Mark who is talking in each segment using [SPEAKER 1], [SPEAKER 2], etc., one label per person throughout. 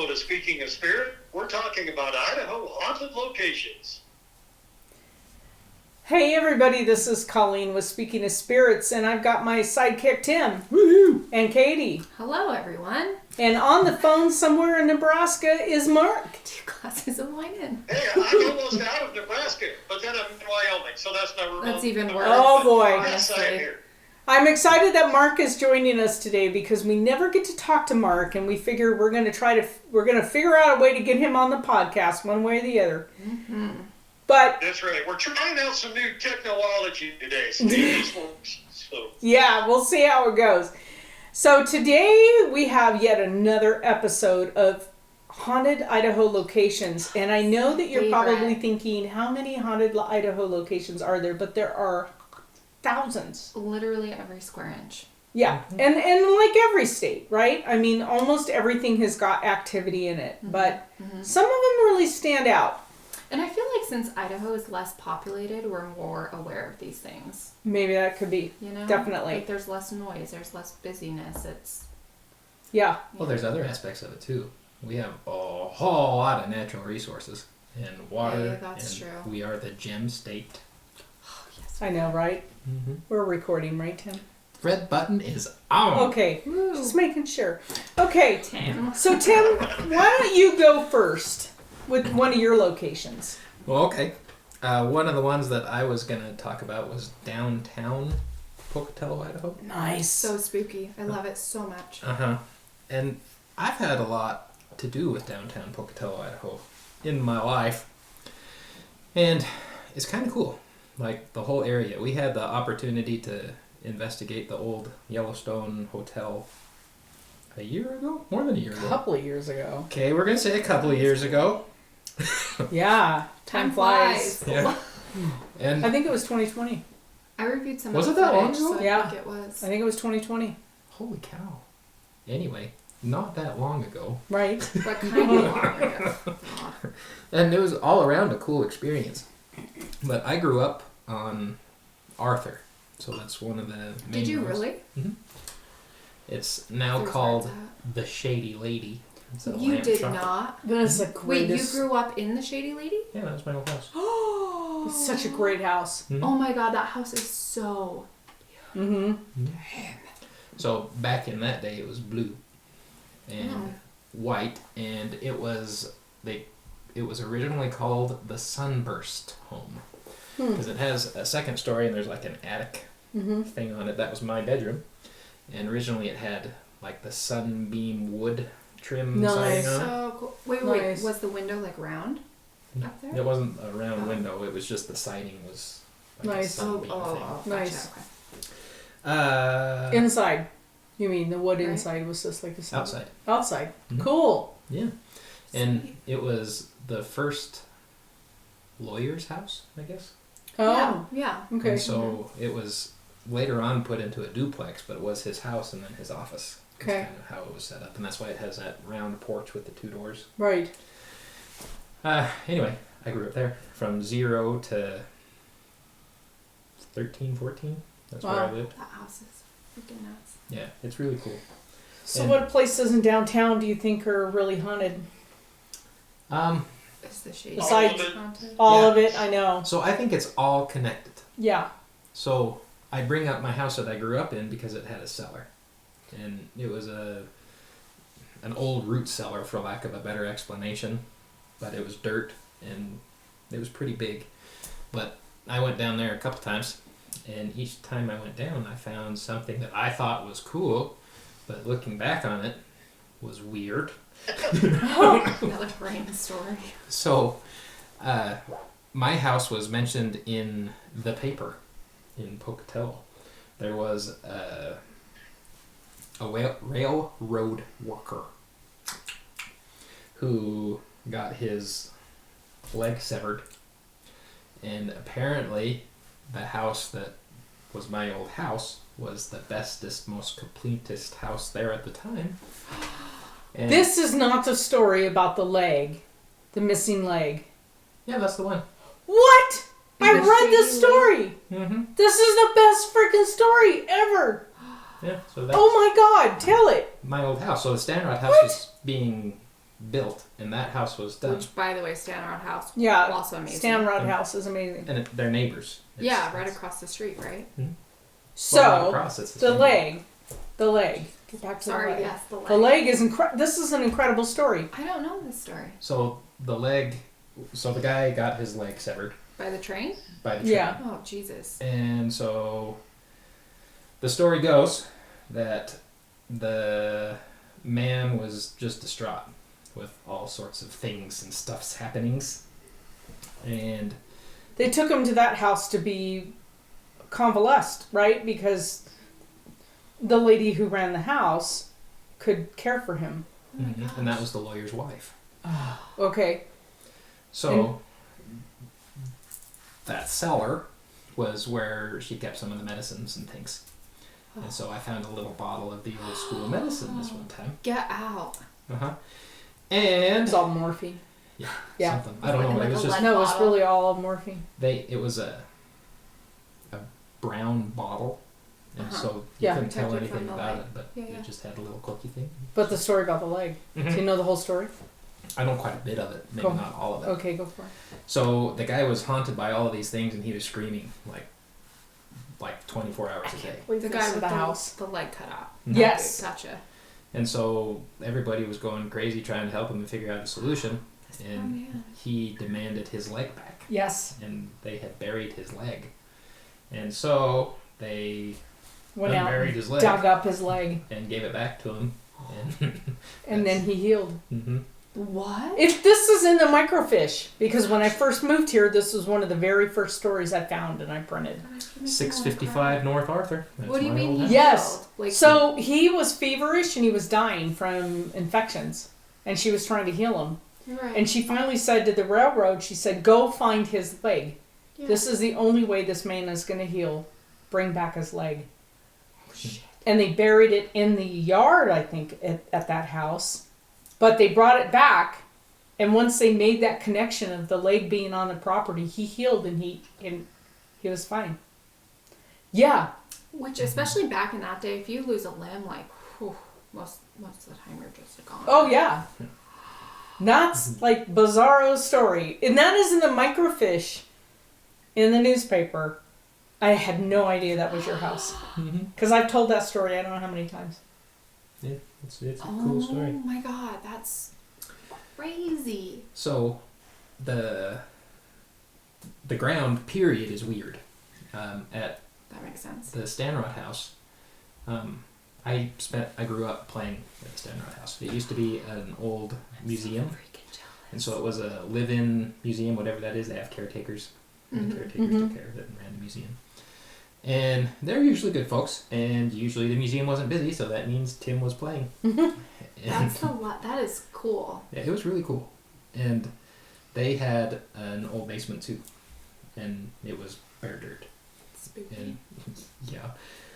[SPEAKER 1] episode of Speaking of Spirit, we're talking about Idaho haunted locations.
[SPEAKER 2] Hey everybody, this is Colleen with Speaking of Spirits, and I've got my sidekick Tim. Woohoo! And Katie.
[SPEAKER 3] Hello everyone.
[SPEAKER 2] And on the phone somewhere in Nebraska is Mark.
[SPEAKER 3] 2 glasses of wine in.
[SPEAKER 1] Hey, I'm almost out of Nebraska, but then I'm in Wyoming, so that's never.
[SPEAKER 3] That's even worse.
[SPEAKER 2] Oh boy.
[SPEAKER 1] Yes, I am here.
[SPEAKER 2] I'm excited that Mark is joining us today because we never get to talk to Mark, and we figure we're going to figure out a way to get him on the podcast one way or the other.
[SPEAKER 3] Mm-hmm.
[SPEAKER 2] But
[SPEAKER 1] that's right. We're trying out some new technology today. So this works. So.
[SPEAKER 2] Yeah, we'll see how it goes. So today we have yet another episode of Haunted Idaho Locations, and I know that you're probably thinking, how many haunted Idaho locations are there? But there are thousands.
[SPEAKER 3] Literally every square inch.
[SPEAKER 2] Yeah, and like every state, right? I mean, almost everything has got activity in it, but some of them really stand out.
[SPEAKER 3] And I feel like since Idaho is less populated, we're more aware of these things.
[SPEAKER 2] Maybe that could be.
[SPEAKER 3] You know?
[SPEAKER 2] Definitely.
[SPEAKER 3] Like there's less noise, there's less busyness.
[SPEAKER 2] Yeah.
[SPEAKER 4] Well, there's other aspects of it too. We have a whole lot of natural resources and water.
[SPEAKER 3] Yeah, that's true.
[SPEAKER 4] We are the gem state.
[SPEAKER 3] Oh, yes.
[SPEAKER 2] I know, right?
[SPEAKER 4] Mm-hmm.
[SPEAKER 2] We're recording, right, Tim?
[SPEAKER 4] Red button is on.
[SPEAKER 2] Okay.
[SPEAKER 3] Woo.
[SPEAKER 2] Just making sure. Okay.
[SPEAKER 3] Tim.
[SPEAKER 2] So, Tim, why don't you go first with one of your locations?
[SPEAKER 4] Well, okay. One of the ones that I was going to talk about was downtown Pocatello, Idaho.
[SPEAKER 2] Nice.
[SPEAKER 3] So spooky. I love it so much.
[SPEAKER 4] Uh-huh. And I've had a lot to do with downtown Pocatello, Idaho in my life. And it's kind of cool. Like, the whole area. We had the opportunity to investigate the old Yellowstone Hotel a year ago? More than a year ago.
[SPEAKER 2] A couple of years ago.
[SPEAKER 4] Okay, we're going to say a couple of years ago.
[SPEAKER 2] Yeah. Time flies.
[SPEAKER 4] Yeah. And
[SPEAKER 2] I think it was 2020.
[SPEAKER 3] I reviewed some
[SPEAKER 4] Was
[SPEAKER 3] of
[SPEAKER 4] it
[SPEAKER 3] the
[SPEAKER 4] that long
[SPEAKER 3] footage,
[SPEAKER 4] ago?
[SPEAKER 3] so
[SPEAKER 2] Yeah.
[SPEAKER 3] I think it was.
[SPEAKER 2] I think it was 2020.
[SPEAKER 4] holy cow. Anyway, not that long ago.
[SPEAKER 2] Right.
[SPEAKER 3] But kind of long ago.
[SPEAKER 4] And it was all around a cool experience. But I grew up on Arthur. So that's one of the main
[SPEAKER 3] Did you
[SPEAKER 4] roads.
[SPEAKER 3] really?
[SPEAKER 4] Mm-hmm. It's now
[SPEAKER 3] There's
[SPEAKER 4] called
[SPEAKER 3] where it's
[SPEAKER 4] the Shady Lady. It's a
[SPEAKER 3] You
[SPEAKER 4] lamp
[SPEAKER 3] did
[SPEAKER 4] shop.
[SPEAKER 3] not.
[SPEAKER 2] That's the
[SPEAKER 3] Wait, you
[SPEAKER 2] greatest.
[SPEAKER 3] grew up in the Shady Lady?
[SPEAKER 4] Yeah, that was my old house.
[SPEAKER 3] Oh,
[SPEAKER 2] It's such a great house.
[SPEAKER 4] Mm-hmm.
[SPEAKER 3] Oh my god, that house is so.
[SPEAKER 2] Mm-hmm.
[SPEAKER 4] So back in that day, it was blue and white, and it was originally called the Sunburst Home because it has a second story and there's like an attic thing on it. That was my bedroom, and originally it had like the sunbeam wood trim siding on it.
[SPEAKER 3] So cool. Wait,
[SPEAKER 2] Nice.
[SPEAKER 3] was the window like round up there?
[SPEAKER 4] It wasn't a round window. It was just the siding was like
[SPEAKER 2] Nice.
[SPEAKER 4] a sunbeam thing.
[SPEAKER 3] Gotcha,
[SPEAKER 2] Nice.
[SPEAKER 3] okay.
[SPEAKER 2] Inside. You mean the wood
[SPEAKER 3] Right.
[SPEAKER 2] inside was just like a sun?
[SPEAKER 4] Outside.
[SPEAKER 2] Outside.
[SPEAKER 4] Mhm.
[SPEAKER 2] Cool.
[SPEAKER 4] Yeah. And it was the first lawyer's house, I guess.
[SPEAKER 2] Oh.
[SPEAKER 3] Yeah.
[SPEAKER 2] Okay.
[SPEAKER 4] And so it was later on put into a duplex, but it was his house and then his office. That's
[SPEAKER 2] Okay.
[SPEAKER 4] kind of how it was set up, and that's why it has that round porch with the 2 doors.
[SPEAKER 2] Right.
[SPEAKER 4] Anyway, I grew up there from 0 to 13, 14. That's where I
[SPEAKER 2] Wow.
[SPEAKER 4] lived.
[SPEAKER 3] That house is freaking nuts.
[SPEAKER 4] Yeah, it's really cool.
[SPEAKER 2] So
[SPEAKER 4] And-
[SPEAKER 2] what places in downtown do you think are really haunted?
[SPEAKER 3] Is the Shady
[SPEAKER 2] Besides-
[SPEAKER 3] Lady haunted?
[SPEAKER 2] All
[SPEAKER 4] Yeah.
[SPEAKER 2] of it, I know.
[SPEAKER 4] So I think it's all connected.
[SPEAKER 2] Yeah.
[SPEAKER 4] So I bring up my house that I grew up in because it had a cellar, and it was an old root cellar, for lack of a better explanation, but it was dirt and it was pretty big. But I went down there a couple times, and each time I went down, I found something that I thought was cool, but looking back on it, was weird.
[SPEAKER 3] Another brain story.
[SPEAKER 4] So, my house was mentioned in the paper in Pocatello. There was a railroad worker who got his leg severed, and apparently the house that was my old house was the bestest, most completest house there at the time. And
[SPEAKER 2] This is not the story about the leg, the missing leg.
[SPEAKER 4] yeah, that's the one.
[SPEAKER 2] What? I
[SPEAKER 3] The
[SPEAKER 2] read this
[SPEAKER 3] Shady
[SPEAKER 2] story.
[SPEAKER 4] Mm-hmm.
[SPEAKER 2] This is the best freaking story ever.
[SPEAKER 4] Yeah, so that's
[SPEAKER 2] Oh my god, tell it.
[SPEAKER 4] my old house. So the Stanrod house
[SPEAKER 2] What?
[SPEAKER 4] was being built, and that house was done.
[SPEAKER 3] Which, by the way, Stanrod House.
[SPEAKER 2] Yeah.
[SPEAKER 3] Also amazing.
[SPEAKER 2] Stanrod House is amazing.
[SPEAKER 4] And they're neighbors.
[SPEAKER 3] Right across the street, right?
[SPEAKER 2] So,
[SPEAKER 4] Well, not across, it's
[SPEAKER 2] the
[SPEAKER 4] same
[SPEAKER 2] leg. The leg. Get back to
[SPEAKER 3] Sorry,
[SPEAKER 2] the leg.
[SPEAKER 3] yes, the leg.
[SPEAKER 2] The leg is incredible. This is an incredible story.
[SPEAKER 3] I don't know this story.
[SPEAKER 4] So the guy got his leg severed
[SPEAKER 3] By the train?
[SPEAKER 4] by the train.
[SPEAKER 2] Yeah.
[SPEAKER 3] Oh, Jesus.
[SPEAKER 4] And so the story goes that the man was just distraught with all sorts of things and stuff's happenings. And
[SPEAKER 2] They took him to that house to be convalesced, right? Because the lady who ran the house could care for him.
[SPEAKER 3] Oh my
[SPEAKER 4] and that
[SPEAKER 3] gosh.
[SPEAKER 4] was the lawyer's wife.
[SPEAKER 2] Okay.
[SPEAKER 4] So that cellar was where she kept some of the medicines and things. And so I found a little bottle of the old school medicine this one time.
[SPEAKER 3] Get out.
[SPEAKER 4] And
[SPEAKER 2] It's all morphine.
[SPEAKER 4] yeah,
[SPEAKER 2] Yeah.
[SPEAKER 4] something. I don't know.
[SPEAKER 3] Like
[SPEAKER 4] It was
[SPEAKER 3] a
[SPEAKER 4] just
[SPEAKER 3] lead
[SPEAKER 2] No, it's
[SPEAKER 3] bottle.
[SPEAKER 2] really all morphine.
[SPEAKER 4] it was a brown bottle, and so you
[SPEAKER 2] Yeah.
[SPEAKER 4] couldn't tell
[SPEAKER 3] Protected
[SPEAKER 4] anything
[SPEAKER 3] from the
[SPEAKER 4] about
[SPEAKER 3] light.
[SPEAKER 4] it, but
[SPEAKER 3] Yeah.
[SPEAKER 4] it just had a little corky thing.
[SPEAKER 2] But the story about the leg. Do you know the whole story?
[SPEAKER 4] I know quite a bit of it, maybe
[SPEAKER 2] Cool.
[SPEAKER 4] not all of it.
[SPEAKER 2] Okay, go for it.
[SPEAKER 4] So the guy was haunted by all of these things, and he was screaming like 24 hours a day.
[SPEAKER 3] The guy with
[SPEAKER 2] the house.
[SPEAKER 3] the leg cut out.
[SPEAKER 2] Yes.
[SPEAKER 3] Gotcha.
[SPEAKER 4] And so everybody was going crazy trying to help him and figure out a solution. And
[SPEAKER 3] Oh, man.
[SPEAKER 4] he demanded his leg back.
[SPEAKER 2] Yes.
[SPEAKER 4] And they had buried his leg. And so they
[SPEAKER 2] Went out
[SPEAKER 4] unburied
[SPEAKER 2] and
[SPEAKER 4] his leg
[SPEAKER 2] dug up his leg,
[SPEAKER 4] and gave it back to him. And
[SPEAKER 2] and then he healed.
[SPEAKER 3] What?
[SPEAKER 2] If this is in the microfiche, because when I first moved here, this was one of the very first stories I found and I printed.
[SPEAKER 4] 655 North Arthur. That's
[SPEAKER 3] What do you
[SPEAKER 4] my
[SPEAKER 3] mean
[SPEAKER 4] old
[SPEAKER 3] he
[SPEAKER 4] house.
[SPEAKER 2] Yes.
[SPEAKER 3] healed? Like,
[SPEAKER 2] So he was feverish and he was dying from infections, and she was trying to heal him.
[SPEAKER 3] right.
[SPEAKER 2] And she finally said to the railroad, she said, "Go find his leg.
[SPEAKER 3] Yeah.
[SPEAKER 2] This is the only way this man is going to heal. Bring back his leg."
[SPEAKER 3] Oh, shit.
[SPEAKER 2] And they buried it in the yard, I think, at that house. But they brought it back, and once they made that connection of the leg being on the property, he healed and he was fine. Yeah.
[SPEAKER 3] Which, especially back in that day, if you lose a limb, like, whew, most of the time you're just gone.
[SPEAKER 2] Oh, yeah. That's like bizarro story. And that is in the microfiche in the newspaper. I had no idea that was your house. Because I've told that story I don't know how many times.
[SPEAKER 4] Yeah, it's a cool story.
[SPEAKER 3] Oh my god, that's crazy.
[SPEAKER 4] So the ground period is weird. At
[SPEAKER 3] That makes sense.
[SPEAKER 4] the Stanrod house, I grew up playing at the Stanrod house. It used to be an old museum,
[SPEAKER 3] Freaking jealous.
[SPEAKER 4] and so it was a live-in museum, whatever that is. They have caretakers. And the caretakers took care of it and ran the museum. And they're usually good folks, and usually the museum wasn't busy, so that means Tim was playing.
[SPEAKER 3] That's a lot. That is cool.
[SPEAKER 4] Yeah, it was really cool. And they had an old basement too, and it was bare dirt.
[SPEAKER 3] Spooky.
[SPEAKER 4] And yeah,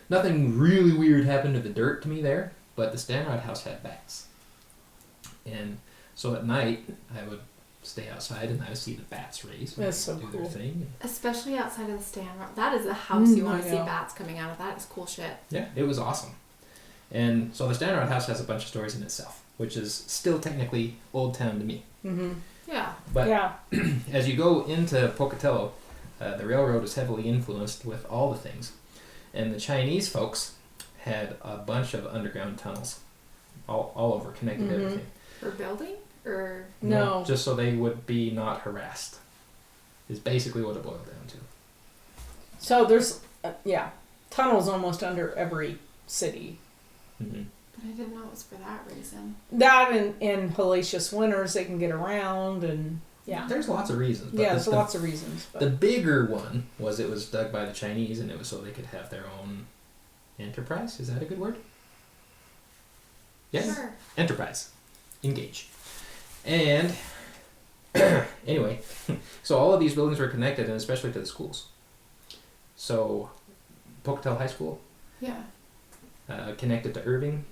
[SPEAKER 4] nothing really weird happened to the dirt to me there, but the Stanrod house had bats. And so at night, I would stay outside and I would see the bats raise and
[SPEAKER 2] That's so
[SPEAKER 4] do
[SPEAKER 2] cool.
[SPEAKER 4] their thing.
[SPEAKER 3] Especially outside of the stand. That is a house you want
[SPEAKER 2] I
[SPEAKER 3] to see
[SPEAKER 2] know.
[SPEAKER 3] bats coming out of. That is cool shit.
[SPEAKER 4] Yeah, it was awesome. And so the Stanrod house has a bunch of stories in itself, which is still technically Old Town to me.
[SPEAKER 2] Mm-hmm.
[SPEAKER 3] Yeah.
[SPEAKER 4] But
[SPEAKER 2] Yeah.
[SPEAKER 4] as you go into Pocatello, the railroad is heavily influenced with all the things. And the Chinese folks had a bunch of underground tunnels all over, connected to everything.
[SPEAKER 3] For building? Or...
[SPEAKER 2] No.
[SPEAKER 4] Just so they would be not harassed, is basically what it boiled down to.
[SPEAKER 2] So there's, tunnels almost under every city.
[SPEAKER 4] Mm-hmm.
[SPEAKER 3] But I didn't know it was for that reason.
[SPEAKER 2] That and in hellacious winters they can get around and yeah.
[SPEAKER 4] There's lots of reasons. But
[SPEAKER 2] Yeah, there's lots of reasons. But.
[SPEAKER 4] The bigger one was it was dug by the Chinese, and it was so they could have their own enterprise. Is that a good word? Yes.
[SPEAKER 3] Sure.
[SPEAKER 4] Enterprise. Engage. And anyway, so all of these buildings were connected, and especially to the schools. So Pocatello High School
[SPEAKER 3] Yeah.
[SPEAKER 4] connected to Irving,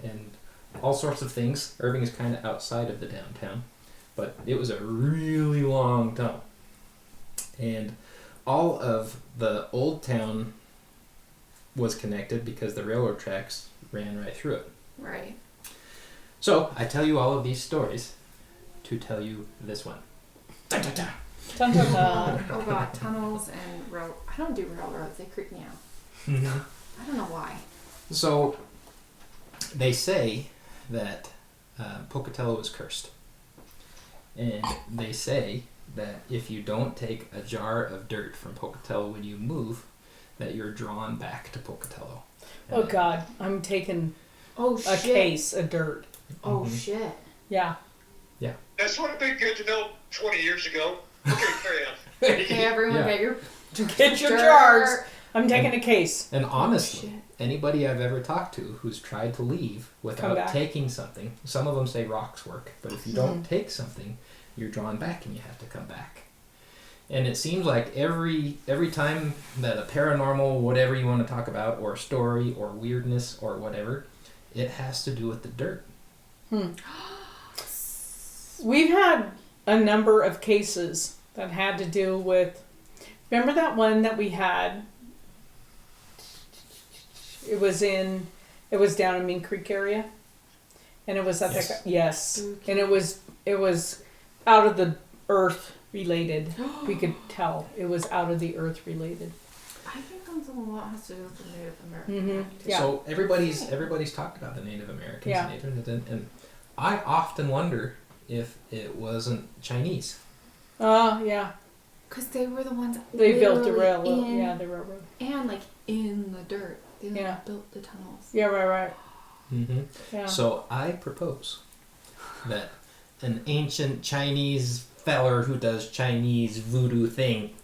[SPEAKER 4] and all sorts of things. Irving is kind of outside of the downtown, but it was a really long tunnel. And all of the old town was connected because the railroad tracks ran right through it.
[SPEAKER 3] Right.
[SPEAKER 4] So I tell you all of these stories to tell you this one. Dun, dun, dun.
[SPEAKER 2] Dun, dun, dun.
[SPEAKER 3] Oh god, tunnels and rail. I don't do railroads. They creep me out. I don't know why.
[SPEAKER 4] So they say that Pocatello is cursed, and they say that if you don't take a jar of dirt from Pocatello when you move, that you're drawn back to Pocatello.
[SPEAKER 2] Oh God, I'm taking
[SPEAKER 3] Oh
[SPEAKER 2] a
[SPEAKER 3] shit.
[SPEAKER 2] case of dirt.
[SPEAKER 3] Oh shit.
[SPEAKER 2] Yeah.
[SPEAKER 1] That's what would be good to know 20 years ago. Okay, carry on.
[SPEAKER 3] Okay, everyone,
[SPEAKER 4] Yeah.
[SPEAKER 3] get your
[SPEAKER 2] Get your jars. I'm taking a case.
[SPEAKER 4] And honestly,
[SPEAKER 3] shit.
[SPEAKER 4] anybody I've ever talked to who's tried to leave without
[SPEAKER 2] back.
[SPEAKER 4] taking something, some of them say rocks work, but if you don't take something, you're drawn back and you have to come back. And it seems like every time that a paranormal, whatever you want to talk about, or a story, or weirdness, or whatever, it has to do with the dirt.
[SPEAKER 2] We've had a number of cases that had to do with. Remember that one that we had? It was down in Mean Creek area, and it was at
[SPEAKER 4] Yes.
[SPEAKER 2] and it was out of the earth related. We could tell it was out of the earth related.
[SPEAKER 3] I think that's a lot has to do with the Native American.
[SPEAKER 2] Yeah.
[SPEAKER 4] So everybody's talked about the Native Americans,
[SPEAKER 2] Yeah.
[SPEAKER 4] and I often wonder if it wasn't Chinese.
[SPEAKER 2] Yeah.
[SPEAKER 3] Because they were the ones
[SPEAKER 2] They built the
[SPEAKER 3] literally
[SPEAKER 2] railroad.
[SPEAKER 3] in-
[SPEAKER 2] Yeah, the railroad.
[SPEAKER 3] and like in the dirt. They like,
[SPEAKER 2] Yeah.
[SPEAKER 3] built the tunnels.
[SPEAKER 2] Yeah, right.
[SPEAKER 4] Mm-hmm.
[SPEAKER 2] Yeah.
[SPEAKER 4] So I propose that an ancient Chinese feller who does Chinese voodoo thing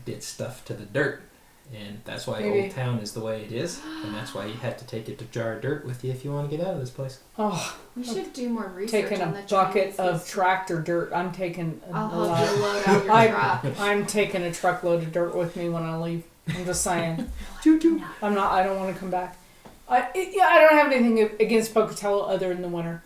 [SPEAKER 4] did stuff to the dirt. And that's why
[SPEAKER 2] Maybe.
[SPEAKER 4] Old Town is the way it is. And that's why you had to take a jar of dirt with you if you want to get out of this place.
[SPEAKER 2] Oh,
[SPEAKER 3] We should do more research
[SPEAKER 2] taking
[SPEAKER 3] on
[SPEAKER 2] a
[SPEAKER 3] the
[SPEAKER 2] bucket
[SPEAKER 3] Chinese
[SPEAKER 2] of
[SPEAKER 3] history.
[SPEAKER 2] tractor dirt. I'm taking a
[SPEAKER 3] I'll
[SPEAKER 2] lot.
[SPEAKER 3] help you load out your truck.
[SPEAKER 2] I'm taking a truckload of dirt with me when I leave. I'm just saying.
[SPEAKER 3] No.
[SPEAKER 2] I don't want to come back. I don't have anything against Pocatello other than the winter.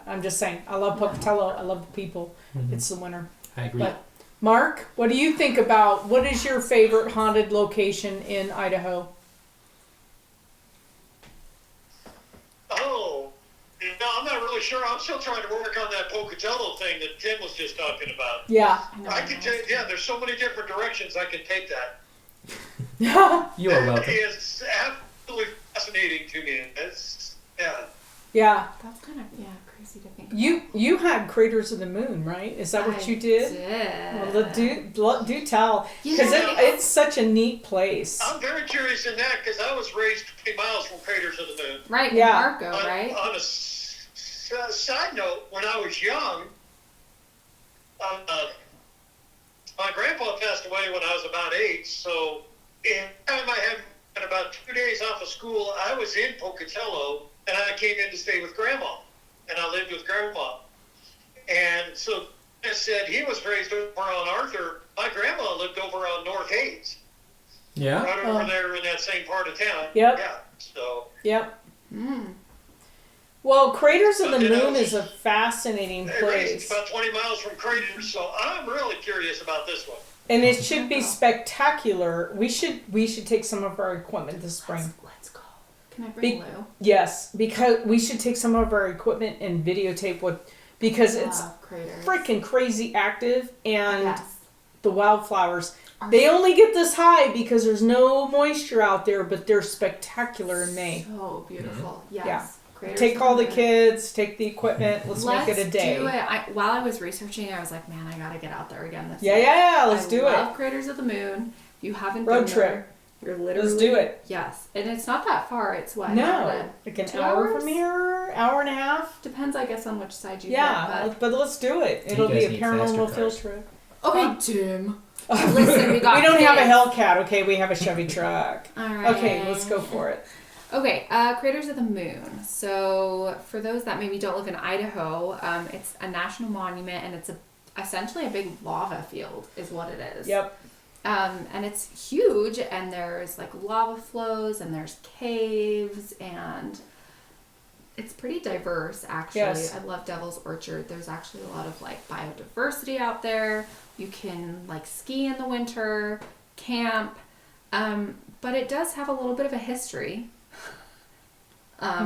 [SPEAKER 2] I'm just saying. I love Pocatello. I love the people.
[SPEAKER 4] Mhm.
[SPEAKER 2] It's the winter.
[SPEAKER 4] I agree.
[SPEAKER 2] But Mark, what do you think about what is your favorite haunted location in Idaho?
[SPEAKER 1] Oh, no, I'm not really sure. I'm still trying to work on that Pocatello thing that Tim was just talking about.
[SPEAKER 2] Yeah.
[SPEAKER 1] I can take, there's so many different directions I can take that.
[SPEAKER 4] You are welcome.
[SPEAKER 1] It's absolutely fascinating to me. It's,
[SPEAKER 2] Yeah.
[SPEAKER 3] That's kind of crazy to think.
[SPEAKER 2] You had Craters of the Moon, right? Is that what you did? Well, do tell, because it's such a neat place.
[SPEAKER 1] I'm very curious in that because I was raised 20 miles from Craters of the Moon.
[SPEAKER 3] Right,
[SPEAKER 2] Yeah.
[SPEAKER 3] in Marco, right?
[SPEAKER 1] On a side note, when I was young, my grandpa passed away when I was about 8, so in the time I had about 2 days off of school, I was in Pocatello, and I came in to stay with Grandma, and I lived with Grandma. And so I said he was raised over on Arthur. My grandma lived over on North Hayes,
[SPEAKER 4] Yeah?
[SPEAKER 1] right over there in that same part of town.
[SPEAKER 2] Yep.
[SPEAKER 1] Yeah, so...
[SPEAKER 2] Yep.
[SPEAKER 3] Mm.
[SPEAKER 2] Well, Craters of the
[SPEAKER 1] But, you know,
[SPEAKER 2] Moon is a fascinating
[SPEAKER 1] They raised
[SPEAKER 2] place.
[SPEAKER 1] about 20 miles from Craters, so I'm really curious about this one.
[SPEAKER 2] And it should be spectacular. We should take some of our equipment this spring.
[SPEAKER 3] Let's go. Can I bring
[SPEAKER 2] Be-
[SPEAKER 3] Lou?
[SPEAKER 2] Yes, because we should take some of our equipment and videotape because it's
[SPEAKER 3] Craters.
[SPEAKER 2] freaking crazy active, and
[SPEAKER 3] Yes.
[SPEAKER 2] the wildflowers. They only get this high because there's no moisture out there, but they're spectacular in May.
[SPEAKER 3] So beautiful. Yes.
[SPEAKER 2] Yeah.
[SPEAKER 3] Craters
[SPEAKER 2] Take
[SPEAKER 3] of
[SPEAKER 2] all the
[SPEAKER 3] Moon.
[SPEAKER 2] kids, take the equipment. Let's make it a day.
[SPEAKER 3] do it. While I was researching, I was like, man, I gotta get out there again this
[SPEAKER 2] Yeah,
[SPEAKER 3] year.
[SPEAKER 2] yeah, let's do
[SPEAKER 3] I love
[SPEAKER 2] it.
[SPEAKER 3] Craters of the Moon. If you haven't
[SPEAKER 2] Road
[SPEAKER 3] been
[SPEAKER 2] trip.
[SPEAKER 3] there, you're literally...
[SPEAKER 2] Let's do it.
[SPEAKER 3] Yes. And it's not that far. It's what?
[SPEAKER 2] No, like an
[SPEAKER 3] 2
[SPEAKER 2] hour
[SPEAKER 3] hours?
[SPEAKER 2] from here, hour and a half.
[SPEAKER 3] Depends, I guess, on which side you
[SPEAKER 2] Yeah,
[SPEAKER 3] hit.
[SPEAKER 2] but let's do it.
[SPEAKER 4] You
[SPEAKER 2] It'll be
[SPEAKER 4] guys
[SPEAKER 2] a
[SPEAKER 4] need
[SPEAKER 2] paranormal
[SPEAKER 4] faster
[SPEAKER 2] field
[SPEAKER 4] cars.
[SPEAKER 2] trip.
[SPEAKER 3] But... Okay, Tim. Listen, we got
[SPEAKER 2] We don't have a
[SPEAKER 3] kids.
[SPEAKER 2] Hellcat, okay? We have a Chevy truck.
[SPEAKER 3] All right.
[SPEAKER 2] Okay, let's go for it.
[SPEAKER 3] Okay, Craters of the Moon. So, for those that maybe don't live in Idaho, it's a national monument, and it's essentially a big lava field, is what it is.
[SPEAKER 2] Yep.
[SPEAKER 3] And it's huge, and there's like lava flows, and there's caves, and it's pretty diverse, actually.
[SPEAKER 2] Yes.
[SPEAKER 3] I love Devil's Orchard. There's actually a lot of like biodiversity out there. You can like ski in the winter, camp, but it does have a little bit of a history.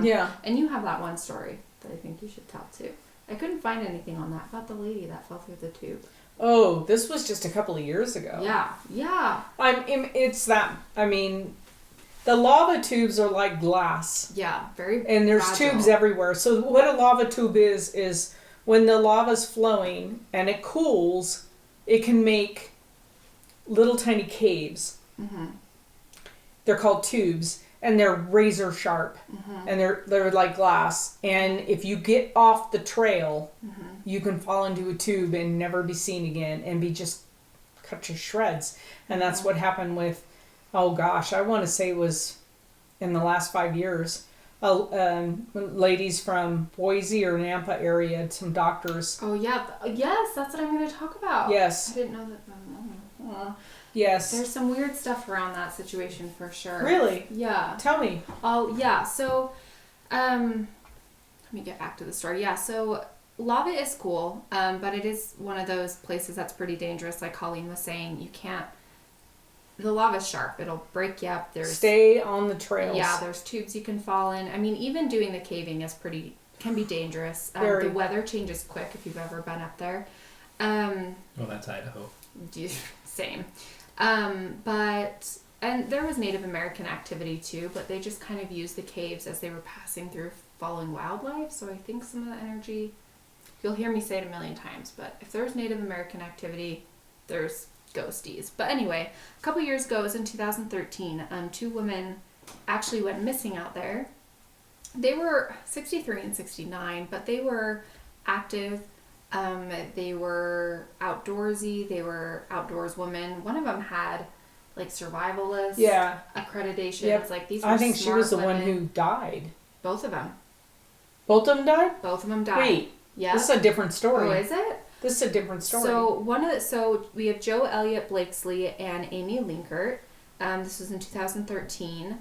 [SPEAKER 2] Yeah.
[SPEAKER 3] And you have that one story that I think you should tell too. I couldn't find anything on that about the lady that fell through the tube.
[SPEAKER 2] Oh, this was just a couple of years ago.
[SPEAKER 3] Yeah.
[SPEAKER 2] The lava tubes are like glass.
[SPEAKER 3] Yeah, very
[SPEAKER 2] And there's
[SPEAKER 3] fragile.
[SPEAKER 2] tubes everywhere. So what a lava tube is when the lava's flowing and it cools, it can make little tiny caves.
[SPEAKER 3] Mm-hmm.
[SPEAKER 2] They're called tubes, and they're razor sharp,
[SPEAKER 3] Mm-hmm.
[SPEAKER 2] and they're like glass. And if you get off the trail,
[SPEAKER 3] Mm-hmm.
[SPEAKER 2] you can fall into a tube and never be seen again, and be just cut to shreds. And that's what happened with, oh gosh, I want to say it was in the last 5 years. Ladies from Boise or Nampa area, some doctors.
[SPEAKER 3] Oh yeah, yes, that's what I'm going to talk about.
[SPEAKER 2] Yes.
[SPEAKER 3] I didn't know that.
[SPEAKER 2] Yes.
[SPEAKER 3] There's some weird stuff around that situation for sure.
[SPEAKER 2] Really?
[SPEAKER 3] Yeah.
[SPEAKER 2] Tell me.
[SPEAKER 3] Oh yeah. So, let me get back to the story. Yeah. So lava is cool, but it is one of those places that's pretty dangerous. Like Colleen was saying, you can't. The lava's sharp. It'll break you up.
[SPEAKER 2] Stay on the trails.
[SPEAKER 3] Yeah, there's tubes you can fall in. I mean, even doing the caving can be dangerous. The weather changes quick if you've ever been up there.
[SPEAKER 4] Well, that's Idaho.
[SPEAKER 3] Same. And there was Native American activity too, but they just kind of used the caves as they were passing through following wildlife. So I think some of the energy, you'll hear me say it a million times, but if there's Native American activity, there's ghosties. But anyway, a couple years ago, it was in 2013, 2 women actually went missing out there. They were 63 and 69, but they were active. They were outdoorsy. They were outdoors women. One of them had like survivalist accreditation.
[SPEAKER 2] Yep.
[SPEAKER 3] It's like these were
[SPEAKER 2] I think she was the
[SPEAKER 3] women.
[SPEAKER 2] one who died.
[SPEAKER 3] Both of them.
[SPEAKER 2] Both of them died?
[SPEAKER 3] Both of them died.
[SPEAKER 2] Wait.
[SPEAKER 3] Yeah.
[SPEAKER 2] This is a different story.
[SPEAKER 3] Oh, is it?
[SPEAKER 2] This is a different story.
[SPEAKER 3] So we have Joe Elliott Blakesley and Amy Linkert. This was in 2013.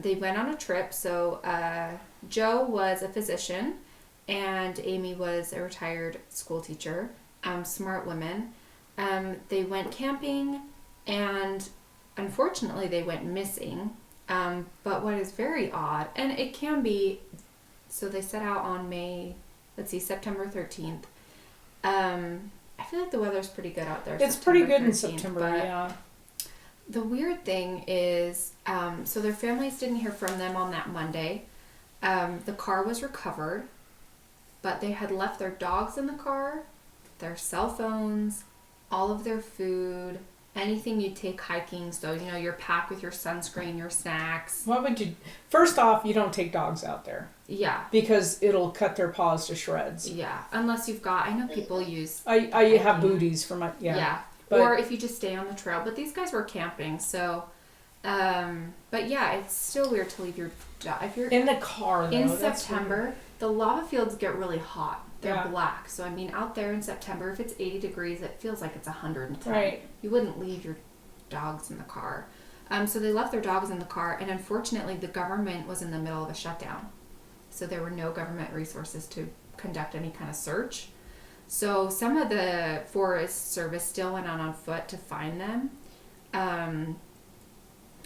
[SPEAKER 3] They went on a trip. So Joe was a physician and Amy was a retired school teacher. Smart women. They went camping and unfortunately they went missing. But what is very odd, and it can be, so they set out on September 13th. I feel like the weather's pretty good out there.
[SPEAKER 2] It's pretty good in September, yeah.
[SPEAKER 3] The weird thing is, so their families didn't hear from them on that Monday. The car was recovered, but they had left their dogs in the car, their cell phones, all of their food, anything you take hiking. So, your pack with your sunscreen, your snacks.
[SPEAKER 2] What would you... First off, you don't take dogs out there.
[SPEAKER 3] Yeah.
[SPEAKER 2] Because it'll cut their paws to shreds.
[SPEAKER 3] Yeah. Unless you've got... I know people use...
[SPEAKER 2] I have booties for my... Yeah.
[SPEAKER 3] But, or if you just stay on the trail. But these guys were camping, so... but yeah, it's still weird to leave your dog... If you're
[SPEAKER 2] in the car, though.
[SPEAKER 3] In September, the lava fields get really hot. They're
[SPEAKER 2] Yeah.
[SPEAKER 3] black. So, I mean, out there in September, if it's 80 degrees, it feels like it's 110.
[SPEAKER 2] Right.
[SPEAKER 3] You wouldn't leave your dogs in the car. So they left their dogs in the car, and unfortunately, the government was in the middle of a shutdown. So there were no government resources to conduct any kind of search. So some of the Forest Service still went out on foot to find them. And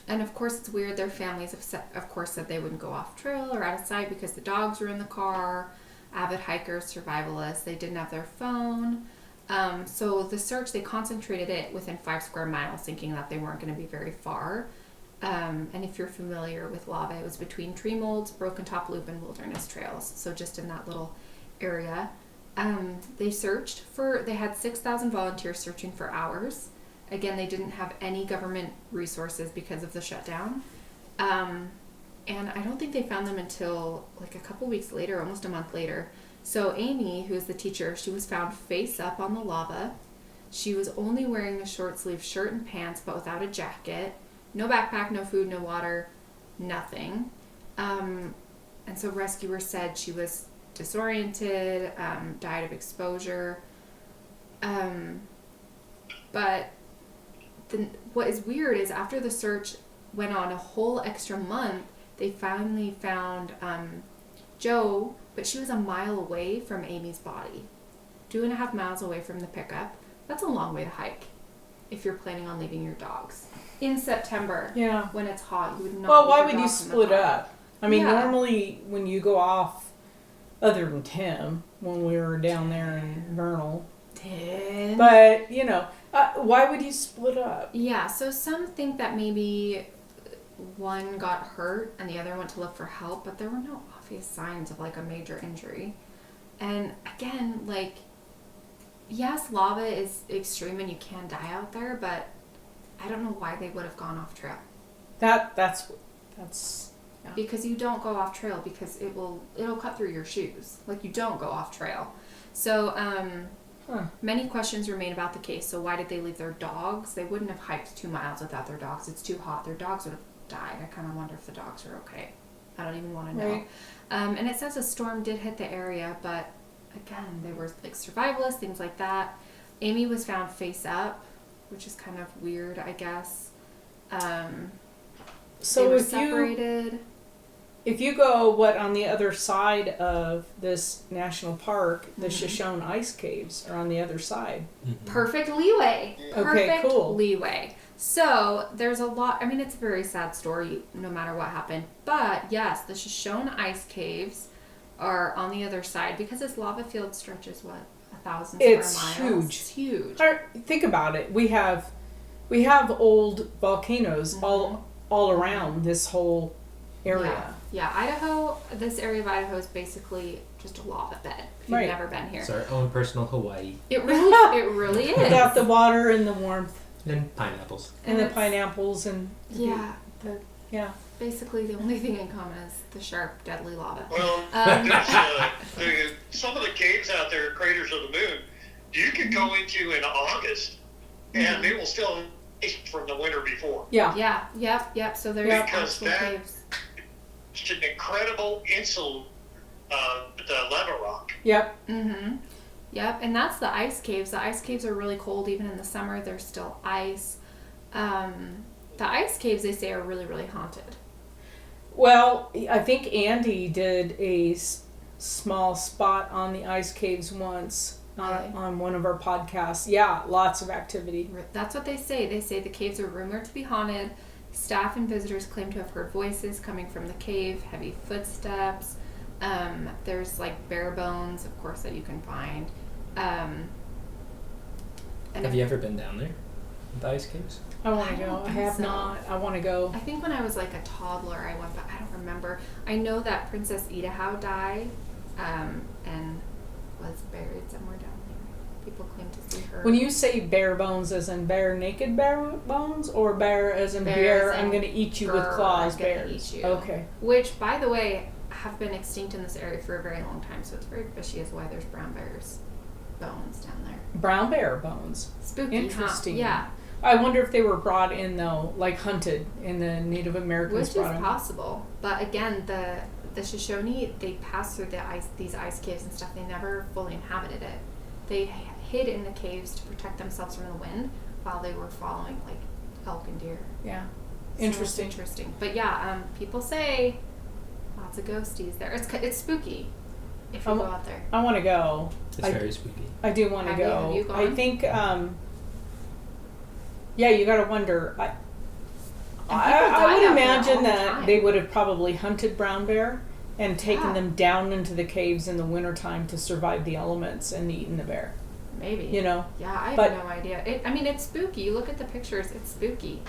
[SPEAKER 3] of course, it's weird. Their families of course said they wouldn't go off trail or out of sight because the dogs were in the car. Avid hikers, survivalists, they didn't have their phone. So the search, they concentrated it within 5 square miles, thinking that they weren't going to be very far. And if you're familiar with lava, it was between tree molds, Broken Top Loop, and wilderness trails. So just in that little area. They had 6,000 volunteers searching for hours. Again, they didn't have any government resources because of the shutdown. And I don't think they found them until like a couple weeks later, almost a month later. So Amy, who is the teacher, she was found face up on the lava. She was only wearing a short sleeve shirt and pants, but without a jacket. No backpack, no food, no water, nothing. And so rescuers said she was disoriented, died of exposure. But what is weird is after the search went on a whole extra month, they finally found Joe, but she was a mile away from Amy's body. 2.5 miles away from the pickup. That's a long way to hike if you're planning on leaving your dogs. In September, when it's hot, you would not.
[SPEAKER 2] Well, why would you split up? I mean, normally when you go off other than Tim when we were down there in Vernal.
[SPEAKER 3] Tim.
[SPEAKER 2] But, why would you split up?
[SPEAKER 3] Yeah, so some think that maybe one got hurt and the other went to look for help, but there were no obvious signs of like a major injury. And again, like, yes, lava is extreme and you can die out there, but I don't know why they would have gone off trail.
[SPEAKER 2] That's yeah.
[SPEAKER 3] Because you don't go off trail because it'll cut through your shoes. Like, you don't go off trail. So many questions remain about the case. So why did they leave their dogs? They wouldn't have hiked 2 miles without their dogs. It's too hot. Their dogs would have died. I kind of wonder if the dogs are okay. I don't even want to know.
[SPEAKER 2] Right.
[SPEAKER 3] And it says a storm did hit the area, but again, they were like survivalists, things like that. Amy was found face up, which is kind of weird, I guess.
[SPEAKER 2] So
[SPEAKER 3] they were
[SPEAKER 2] if
[SPEAKER 3] separated.
[SPEAKER 2] if you go on the other side of this national park, the Shoshone ice caves are on the other side.
[SPEAKER 4] Mm-hmm.
[SPEAKER 3] Perfect leeway.
[SPEAKER 2] Okay,
[SPEAKER 3] Perfect
[SPEAKER 2] cool.
[SPEAKER 3] leeway. So there's a lot. I mean, it's a very sad story, no matter what happened. But yes, the Shoshone ice caves are on the other side because this lava field stretches 1,000 square
[SPEAKER 2] It's
[SPEAKER 3] miles.
[SPEAKER 2] huge.
[SPEAKER 3] It's huge.
[SPEAKER 2] Think about it. We have old volcanoes all around this whole area.
[SPEAKER 3] Yeah, Idaho. This area of Idaho is basically just a lava bed. If you've
[SPEAKER 2] Right.
[SPEAKER 3] never been here,
[SPEAKER 4] It's our own personal Hawaii.
[SPEAKER 3] it really is.
[SPEAKER 2] Without the water and the warmth
[SPEAKER 4] And pineapples.
[SPEAKER 2] and the
[SPEAKER 3] it's-
[SPEAKER 2] pineapples and
[SPEAKER 3] Yeah,
[SPEAKER 2] basically
[SPEAKER 3] the only thing in common is the sharp, deadly lava.
[SPEAKER 1] Well, there's some of the caves out there, craters of the moon, you can go into in August, and they will still ice from the winter before.
[SPEAKER 2] Yeah.
[SPEAKER 3] Yep. So there's
[SPEAKER 1] Because
[SPEAKER 3] actual
[SPEAKER 1] that-
[SPEAKER 3] caves.
[SPEAKER 1] It's an incredible insul, the lava rock.
[SPEAKER 2] Yep.
[SPEAKER 3] Mm-hmm. Yep, and that's the ice caves. The ice caves are really cold. Even in the summer, there's still ice. The ice caves, they say, are really, really haunted.
[SPEAKER 2] Well, I think Andy did a small spot on the ice caves once
[SPEAKER 3] Really?
[SPEAKER 2] on one of our podcasts. Yeah, lots of activity.
[SPEAKER 3] That's what they say. They say the caves are rumored to be haunted. Staff and visitors claim to have heard voices coming from the cave, heavy footsteps. There's like bare bones, of course, that you can find. And
[SPEAKER 4] Have you ever been down there? The ice caves?
[SPEAKER 2] I want
[SPEAKER 3] I
[SPEAKER 2] to go.
[SPEAKER 3] don't
[SPEAKER 2] I
[SPEAKER 3] think
[SPEAKER 2] have
[SPEAKER 3] so.
[SPEAKER 2] not. I want to go.
[SPEAKER 3] I think when I was like a toddler, I went, but I don't remember. I know that Princess Idaho died, and was buried somewhere down there. People claim to see her.
[SPEAKER 2] When you say bare bones, as in bare naked bare bones, or bare as in
[SPEAKER 3] Bare
[SPEAKER 2] bear,
[SPEAKER 3] as in
[SPEAKER 2] I'm going to eat you with
[SPEAKER 3] "Grr,
[SPEAKER 2] claws,
[SPEAKER 3] I'm gonna
[SPEAKER 2] bears.
[SPEAKER 3] eat you."
[SPEAKER 2] Okay.
[SPEAKER 3] Which, by the way, have been extinct in this area for a very long time, so it's very fishy as why there's brown bears bones down there.
[SPEAKER 2] Brown bear bones.
[SPEAKER 3] Spooky,
[SPEAKER 2] Interesting.
[SPEAKER 3] huh? Yeah,
[SPEAKER 2] I wonder if they were brought in though, like hunted, and the Native Americans
[SPEAKER 3] which
[SPEAKER 2] brought
[SPEAKER 3] is
[SPEAKER 2] them.
[SPEAKER 3] possible. But again, the Shoshone, they passed through these ice caves and stuff. They never fully inhabited it. They hid in the caves to protect themselves from the wind while they were following like elk and deer.
[SPEAKER 2] Yeah.
[SPEAKER 3] So it's
[SPEAKER 2] Interesting.
[SPEAKER 3] interesting. But yeah, people say lots of ghosties there. It's spooky if you go out there.
[SPEAKER 2] I want to go.
[SPEAKER 4] It's very spooky.
[SPEAKER 2] I do want to
[SPEAKER 3] Have you-
[SPEAKER 2] go.
[SPEAKER 3] have you gone?
[SPEAKER 2] I think. Yeah, you got to wonder. I
[SPEAKER 3] die
[SPEAKER 2] would
[SPEAKER 3] out there
[SPEAKER 2] imagine
[SPEAKER 3] all the
[SPEAKER 2] that
[SPEAKER 3] time.
[SPEAKER 2] they would have probably hunted brown bear and taken
[SPEAKER 3] Yeah.
[SPEAKER 2] them down into the caves in the wintertime to survive the elements and eaten the bear.
[SPEAKER 3] Maybe.
[SPEAKER 2] You know.
[SPEAKER 3] Yeah, I have
[SPEAKER 2] But-
[SPEAKER 3] no idea. It's spooky. You look at the pictures, it's spooky.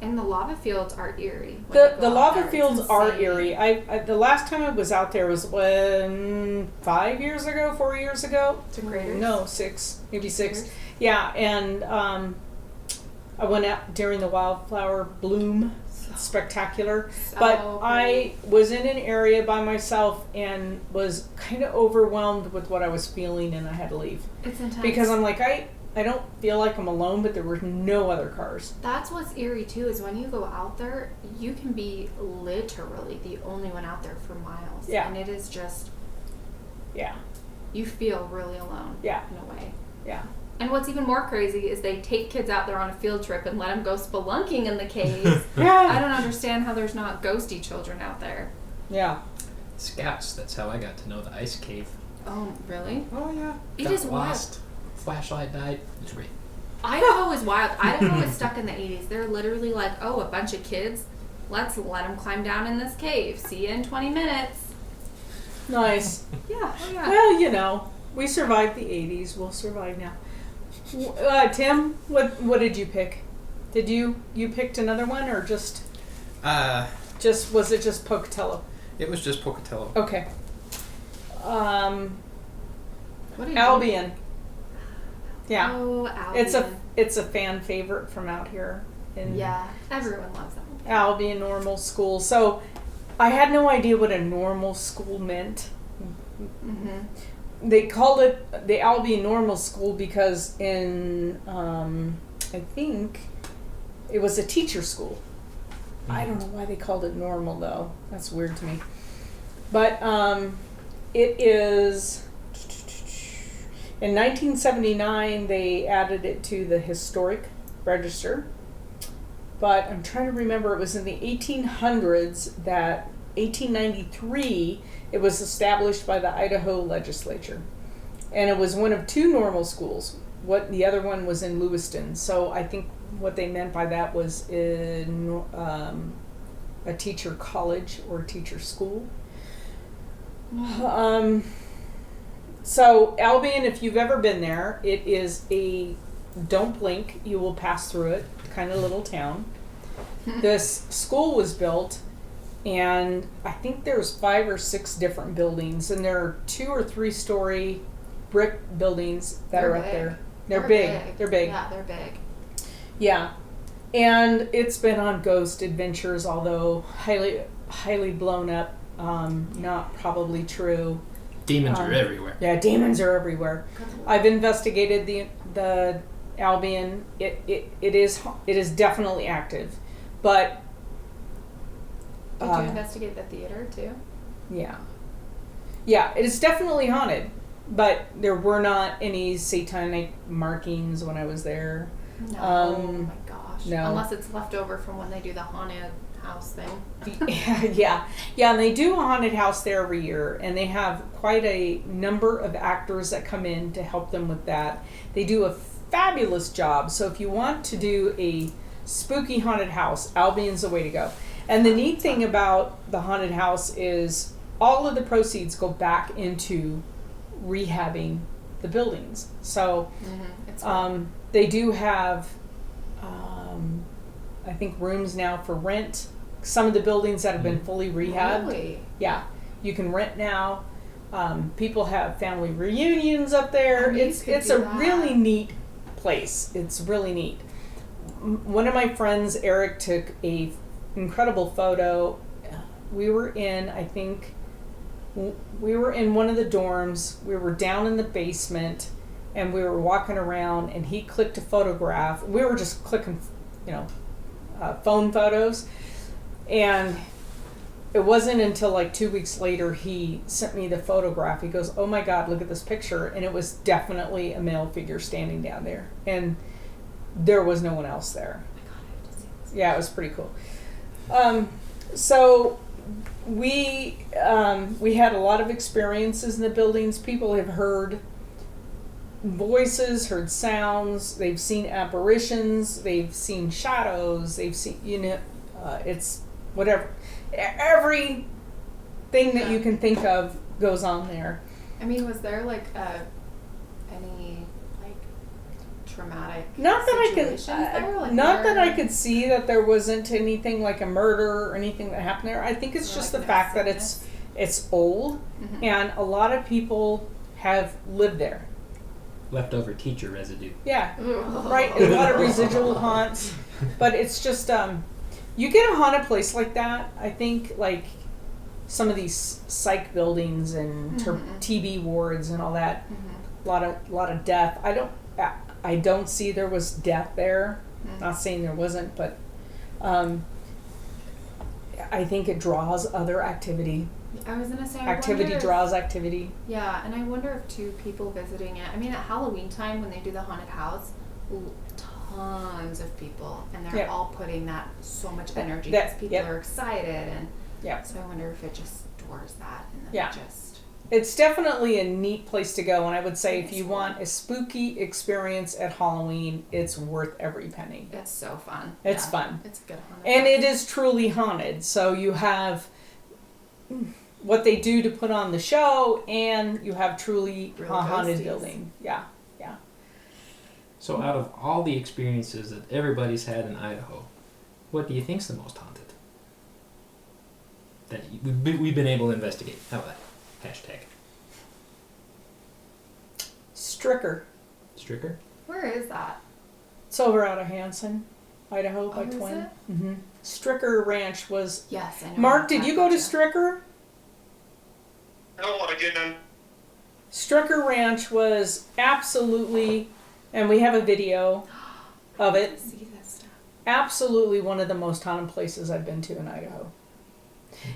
[SPEAKER 3] And the lava fields are eerie. when you
[SPEAKER 2] The
[SPEAKER 3] go out
[SPEAKER 2] lava
[SPEAKER 3] there. It's
[SPEAKER 2] fields are
[SPEAKER 3] insane.
[SPEAKER 2] eerie. I the last time I was out there was 5 years ago, 4 years ago.
[SPEAKER 3] To craters?
[SPEAKER 2] No, 6, maybe 6.
[SPEAKER 3] Craters?
[SPEAKER 2] Yeah, and I went out during the wildflower bloom. It's spectacular. But
[SPEAKER 3] So
[SPEAKER 2] I was in an area by myself and was kind of overwhelmed with what I was feeling, and I had to leave.
[SPEAKER 3] it's intense.
[SPEAKER 2] Because I'm like, I don't feel like I'm alone, but there were no other cars.
[SPEAKER 3] That's what's eerie too, is when you go out there, you can be literally the only one out there for miles.
[SPEAKER 2] Yeah.
[SPEAKER 3] And it is just,
[SPEAKER 2] Yeah,
[SPEAKER 3] you feel really alone.
[SPEAKER 2] Yeah.
[SPEAKER 3] In a way.
[SPEAKER 2] yeah.
[SPEAKER 3] And what's even more crazy is they take kids out there on a field trip and let them go spelunking in the caves. I
[SPEAKER 2] Yeah.
[SPEAKER 3] don't understand how there's not ghosty children out there.
[SPEAKER 2] Yeah.
[SPEAKER 4] Scouts, that's how I got to know the ice cave.
[SPEAKER 3] Oh, really?
[SPEAKER 4] Oh, yeah.
[SPEAKER 3] It
[SPEAKER 4] Got
[SPEAKER 3] is wild.
[SPEAKER 4] lost. Flashlight died. It's great.
[SPEAKER 3] Idaho is wild. Idaho is stuck in the 80s. They're literally like, oh, a bunch of kids, let's let them climb down in this cave. See you in 20 minutes.
[SPEAKER 2] Nice.
[SPEAKER 3] Yeah. Oh yeah.
[SPEAKER 2] Well, we survived the 80s. We'll survive now. Tim, what did you pick? Did you picked another one or just was it just Pocatello?
[SPEAKER 4] It was just Pocatello.
[SPEAKER 2] Okay.
[SPEAKER 3] What did
[SPEAKER 2] Albion. Yeah.
[SPEAKER 3] Oh, Albion.
[SPEAKER 2] It's a fan favorite from out here.
[SPEAKER 3] Yeah, everyone loves that.
[SPEAKER 2] Albion Normal School. So I had no idea what a normal school meant.
[SPEAKER 3] Mm-hmm.
[SPEAKER 2] They called it the Albion Normal School because in I think it was a teacher school. I don't know why they called it normal though. That's weird to me. But it is in 1979 they added it to the historic register. But I'm trying to remember, it was in the 1800s that 1893 it was established by the Idaho legislature. And it was one of two normal schools. The other one was in Lewiston. So I think what they meant by that was in a teacher college or teacher school. So Albion, if you've ever been there, it is don't blink, you will pass through it, kind of little town. This school was built, and I think there's 5 or 6 different buildings, and there are 2 or 3 story brick buildings that are up there. They're big. They're big.
[SPEAKER 3] Yeah, they're big.
[SPEAKER 2] Yeah. And it's been on ghost adventures, although highly blown up, not probably true.
[SPEAKER 4] Demons are everywhere.
[SPEAKER 2] Yeah, demons are everywhere. I've investigated the Albion. It is definitely active, but
[SPEAKER 3] did you investigate the theater too?
[SPEAKER 2] Yeah, it is definitely haunted, but there were not any satanic markings when I was there.
[SPEAKER 3] No. Oh my gosh.
[SPEAKER 2] No.
[SPEAKER 3] Unless it's left over from when they do the haunted house thing.
[SPEAKER 2] Yeah, and they do a haunted house there every year, and they have quite a number of actors that come in to help them with that. They do a fabulous job. So if you want to do a spooky haunted house, Albion's the way to go. And the neat thing about the haunted house is all of the proceeds go back into rehabbing the buildings. So they do have I think rooms now for rent. Some of the buildings that have been fully rehabbed.
[SPEAKER 3] Really?
[SPEAKER 2] Yeah, you can rent now. People have family reunions up there. It's a really neat place. It's really neat. One of my friends, Eric, took a incredible photo. We were in one of the dorms. We were down in the basement, and we were walking around, and he clicked a photograph. We were just clicking, phone photos, and it wasn't until like 2 weeks later he sent me the photograph. He goes, "Oh my God, look at this picture," and it was definitely a male figure standing down there, and there was no one else there.
[SPEAKER 3] Oh my God, I have to see this.
[SPEAKER 2] Yeah, it was pretty cool. So we had a lot of experiences in the buildings. People have heard voices, heard sounds, they've seen apparitions, they've seen shadows, they've seen, it's whatever. Everything that you can think of goes on there.
[SPEAKER 3] I mean, was there like any like traumatic
[SPEAKER 2] Not that I
[SPEAKER 3] situations there? Like
[SPEAKER 2] not that I could see that there wasn't anything like a murder or anything that happened there. I think it's just the fact that it's old, and a lot of people have lived there.
[SPEAKER 4] Leftover teacher residue.
[SPEAKER 2] Yeah, right. A lot of residual haunts, but it's just you get a haunted place like that. I think like some of these psych buildings and TB wards and all that. A lot of death. I don't see there was death there. Not saying there wasn't, but I think it draws other activity.
[SPEAKER 3] I was gonna say
[SPEAKER 2] Activity draws activity.
[SPEAKER 3] Yeah, and I wonder if too people visiting it. I mean, at Halloween time when they do the haunted house, tons of people, and they're all putting that so much energy because people are excited, and so I wonder if it just draws that, and then
[SPEAKER 2] It's definitely a neat place to go, and I would say if you want a spooky experience at Halloween, it's worth every penny.
[SPEAKER 3] It's so fun.
[SPEAKER 2] Fun.
[SPEAKER 3] It's a good haunted
[SPEAKER 2] and
[SPEAKER 3] house.
[SPEAKER 2] it is truly haunted. So you have what they do to put on the show, and you have truly
[SPEAKER 3] Real
[SPEAKER 2] a haunted
[SPEAKER 3] ghosties.
[SPEAKER 2] building. Yeah.
[SPEAKER 4] So out of all the experiences that everybody's had in Idaho, what do you think's the most haunted? That we've been able to investigate. How about that? Hashtag.
[SPEAKER 2] Stricker.
[SPEAKER 4] Stricker?
[SPEAKER 3] Where is that?
[SPEAKER 2] It's over out of Hanson, Idaho by
[SPEAKER 3] Oh, is
[SPEAKER 2] Twin.
[SPEAKER 3] it?
[SPEAKER 2] Mm-hmm. Stricker Ranch was.
[SPEAKER 3] Yes, I know.
[SPEAKER 2] Mark,
[SPEAKER 3] about
[SPEAKER 2] did
[SPEAKER 3] that,
[SPEAKER 2] you go to
[SPEAKER 3] gotcha.
[SPEAKER 2] Stricker?
[SPEAKER 1] No, I didn't.
[SPEAKER 2] Stricker Ranch was absolutely, and we have a video of it.
[SPEAKER 3] See this stuff.
[SPEAKER 2] Absolutely one of the most haunted places I've been to in Idaho.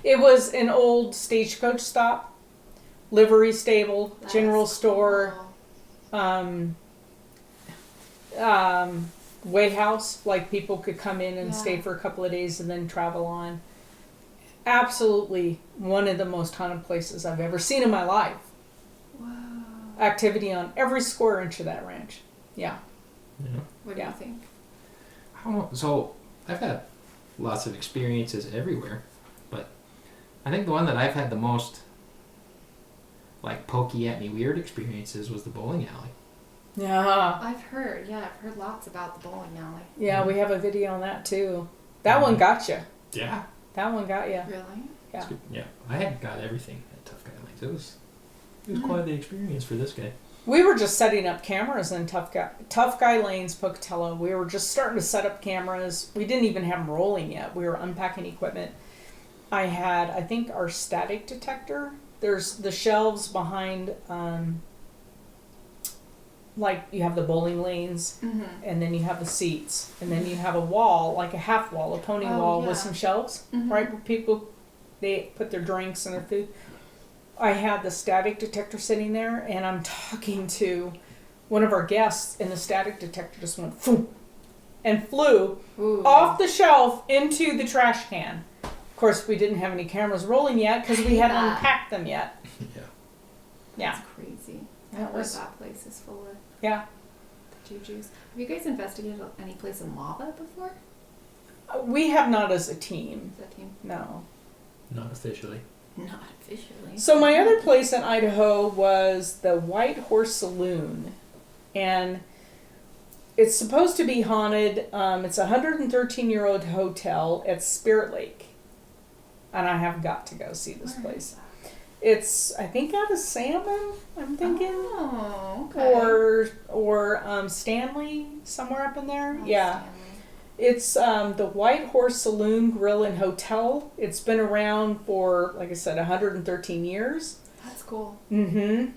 [SPEAKER 2] It was an old stagecoach stop, livery stable,
[SPEAKER 3] That's
[SPEAKER 2] general store,
[SPEAKER 3] cool.
[SPEAKER 2] way house, like people could come in and
[SPEAKER 3] Yeah.
[SPEAKER 2] stay for a couple of days and then travel on. Absolutely one of the most haunted places I've ever seen in my life.
[SPEAKER 3] Wow.
[SPEAKER 2] Activity on every square inch of that ranch. Yeah.
[SPEAKER 4] Yeah.
[SPEAKER 3] What do
[SPEAKER 2] Yeah.
[SPEAKER 3] you think?
[SPEAKER 4] I don't know. So I've had lots of experiences everywhere, but I think the one that I've had the most like pokey at me weird experiences was the bowling alley.
[SPEAKER 2] Yeah.
[SPEAKER 3] I've heard lots about the bowling alley.
[SPEAKER 2] Yeah, we have a video on that too. That one got you.
[SPEAKER 4] Yeah.
[SPEAKER 2] That one got you.
[SPEAKER 3] Really?
[SPEAKER 2] Yeah.
[SPEAKER 4] Yeah. I had got everything at Tough Guy Lanes. It was quite the experience for this guy.
[SPEAKER 2] We were just setting up cameras in Tough Guy Lanes, Pocatello. We were just starting to set up cameras. We didn't even have them rolling yet. We were unpacking equipment. I had, I think, our static detector. There's the shelves behind, like you have the bowling lanes,
[SPEAKER 3] Mm-hmm.
[SPEAKER 2] and then you have the seats, and then you have a wall, like a half wall, a pony wall with some shelves,
[SPEAKER 3] Mhm.
[SPEAKER 2] right, where people, they put their drinks and their food. I had the static detector sitting there, and I'm talking to one of our guests, and the static detector just went phoom, and flew
[SPEAKER 3] Ooh.
[SPEAKER 2] off the shelf into the trash can. Of course, we didn't have any cameras rolling yet because we hadn't
[SPEAKER 3] Yeah.
[SPEAKER 2] unpacked them yet.
[SPEAKER 4] Yeah.
[SPEAKER 2] Yeah,
[SPEAKER 3] That's crazy.
[SPEAKER 2] That
[SPEAKER 3] I heard
[SPEAKER 2] was-
[SPEAKER 3] that place is full of
[SPEAKER 2] yeah.
[SPEAKER 3] jujus. Have you guys investigated any place in lava before?
[SPEAKER 2] We have not as a team.
[SPEAKER 3] Is that team?
[SPEAKER 2] No.
[SPEAKER 4] Not officially.
[SPEAKER 3] Not officially.
[SPEAKER 2] So my other place in Idaho was the White Horse Saloon, and it's supposed to be haunted. It's a 113-year-old hotel at Spirit Lake, and I have got to go see this
[SPEAKER 3] Where
[SPEAKER 2] place.
[SPEAKER 3] is that?
[SPEAKER 2] It's, I think, out of Salmon, I'm thinking,
[SPEAKER 3] Oh, okay.
[SPEAKER 2] or Stanley, somewhere up in there.
[SPEAKER 3] Oh,
[SPEAKER 2] Yeah.
[SPEAKER 3] Stanley.
[SPEAKER 2] It's the White Horse Saloon, Grill, and Hotel. It's been around for, like I said, 113 years.
[SPEAKER 3] That's cool.
[SPEAKER 2] Mm-hmm.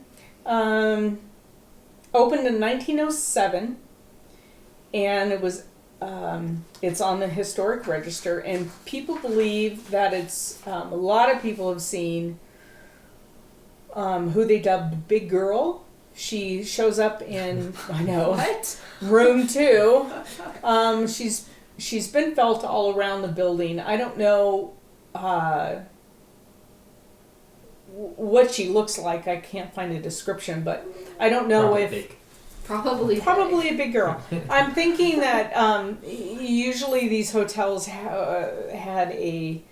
[SPEAKER 2] Opened in 1907, and it was it's on the historic register, and people believe that it's a lot of people have seen who they dubbed Big Girl. She shows up in, I know,
[SPEAKER 3] What?
[SPEAKER 2] room 2. She's been felt all around the building. I don't know what she looks like. I can't find a description, but I don't know
[SPEAKER 4] Probably
[SPEAKER 2] if
[SPEAKER 4] big.
[SPEAKER 3] Probably.
[SPEAKER 2] a big girl. I'm thinking that usually these hotels had a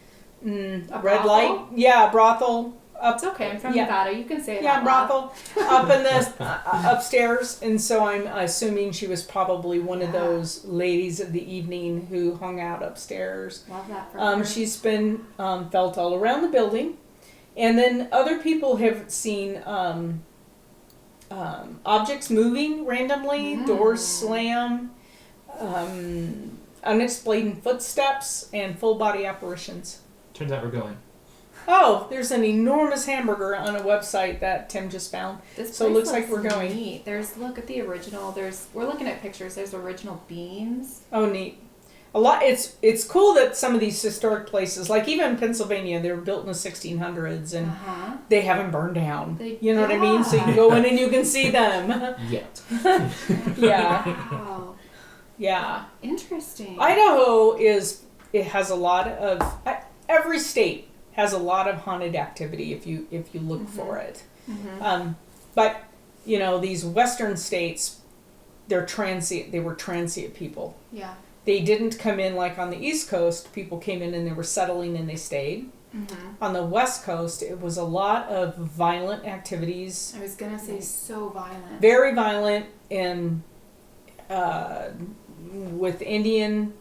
[SPEAKER 2] red
[SPEAKER 3] brothel?
[SPEAKER 2] light, yeah, brothel. Up,
[SPEAKER 3] It's okay. I'm from
[SPEAKER 2] yeah.
[SPEAKER 3] Nevada. You can say it.
[SPEAKER 2] Yeah,
[SPEAKER 3] out loud.
[SPEAKER 2] brothel up in the upstairs, and so I'm assuming she was probably one of
[SPEAKER 3] Yeah.
[SPEAKER 2] those ladies of the evening who hung out upstairs.
[SPEAKER 3] Love that for her.
[SPEAKER 2] She's been felt all around the building, and then other people have seen objects moving randomly, doors slam, unexplained footsteps, and full body apparitions.
[SPEAKER 4] Turns out we're going.
[SPEAKER 2] Oh, there's an enormous hamburger on a website that Tim just found.
[SPEAKER 3] This
[SPEAKER 2] So it
[SPEAKER 3] place
[SPEAKER 2] looks like we're going.
[SPEAKER 3] Neat. Look at the original. We're looking at pictures. There's original beams.
[SPEAKER 2] Oh, neat. A lot. It's cool that some of these historic places, like even in Pennsylvania, they were built in the 1600s and
[SPEAKER 3] Uh-huh.
[SPEAKER 2] they haven't burned down.
[SPEAKER 3] They-
[SPEAKER 2] You know what I mean? So you can go in and you can see them.
[SPEAKER 4] Yet.
[SPEAKER 2] Yeah,
[SPEAKER 3] Wow.
[SPEAKER 2] yeah.
[SPEAKER 3] Interesting.
[SPEAKER 2] Idaho it has a lot of every state has a lot of haunted activity if you look for it.
[SPEAKER 3] Mhm.
[SPEAKER 2] But you know, these western states, they're transient. They were transient people.
[SPEAKER 3] Yeah.
[SPEAKER 2] They didn't come in like on the East Coast. People came in and they were settling and they stayed. On the West Coast, it was a lot of violent activities.
[SPEAKER 3] I was gonna say so violent.
[SPEAKER 2] Very violent and with Indian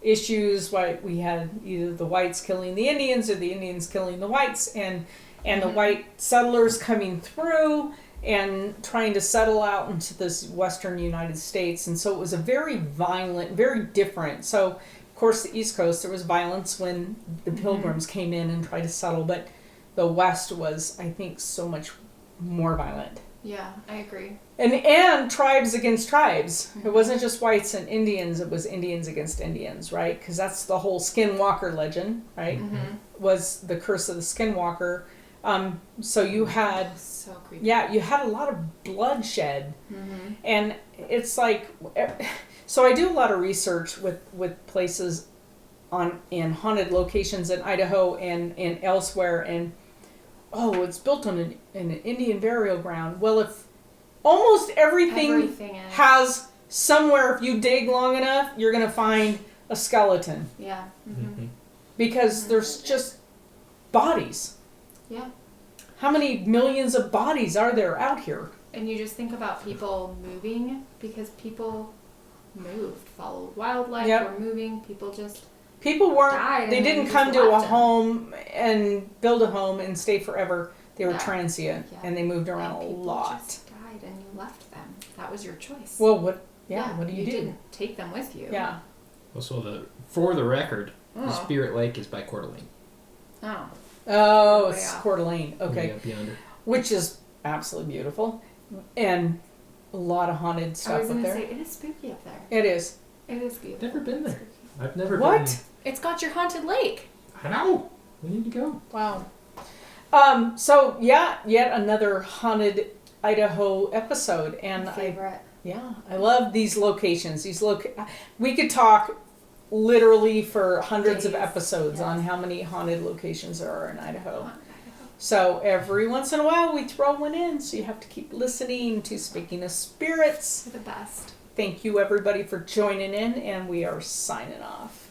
[SPEAKER 2] issues. We had either the whites killing the Indians or the Indians killing the whites, and the white settlers coming through and trying to settle out into this western United States. And so it was a very violent, very different. So, of course, the East Coast, there was violence when the Pilgrims came in and tried to settle, but the West was, I think, so much more violent.
[SPEAKER 3] Yeah, I agree.
[SPEAKER 2] And tribes against tribes. It wasn't just whites and Indians, it was Indians against Indians, right? Because that's the whole Skinwalker legend, right? Was the curse of the Skinwalker. So you had...
[SPEAKER 3] So creepy.
[SPEAKER 2] Yeah, you had a lot of bloodshed. And it's like... So I do a lot of research with places in haunted locations in Idaho and elsewhere, and it's built on an Indian burial ground. Well, if almost everything has somewhere, if you dig long enough, you're going to find a skeleton.
[SPEAKER 3] Yeah.
[SPEAKER 2] Because there's just bodies.
[SPEAKER 3] Yeah.
[SPEAKER 2] How many millions of bodies are there out here?
[SPEAKER 3] And you just think about people moving, because people moved, followed wildlife, were moving,
[SPEAKER 2] People weren't,
[SPEAKER 3] died,
[SPEAKER 2] they didn't come to a home and build a home and stay forever. They were transient, and they moved around a lot.
[SPEAKER 3] Just died and you left them. That was your choice.
[SPEAKER 2] Well, what do you do?
[SPEAKER 3] Didn't take them with you.
[SPEAKER 2] Yeah.
[SPEAKER 4] Well, so for the record, the Spirit Lake is by Coeur d'Alene.
[SPEAKER 2] Oh, it's Coeur d'Alene. Okay.
[SPEAKER 4] Way up yonder.
[SPEAKER 2] Which is absolutely beautiful. And a lot of haunted stuff up there.
[SPEAKER 3] I was going to say, it is spooky up there.
[SPEAKER 2] It is.
[SPEAKER 3] It is beautiful.
[SPEAKER 4] Never been there. I've never been.
[SPEAKER 2] What?
[SPEAKER 3] It's got your haunted lake.
[SPEAKER 4] I know. We need to go.
[SPEAKER 2] Wow. So yet another haunted Idaho episode, and
[SPEAKER 3] My favorite.
[SPEAKER 2] I love these locations. We could talk literally for hundreds of episodes on how many haunted locations there are in Idaho. So every once in a while we throw one in, so you have to keep listening to Speaking of Spirits.
[SPEAKER 3] They're the best.
[SPEAKER 2] Thank you everybody for joining in, and we are signing off.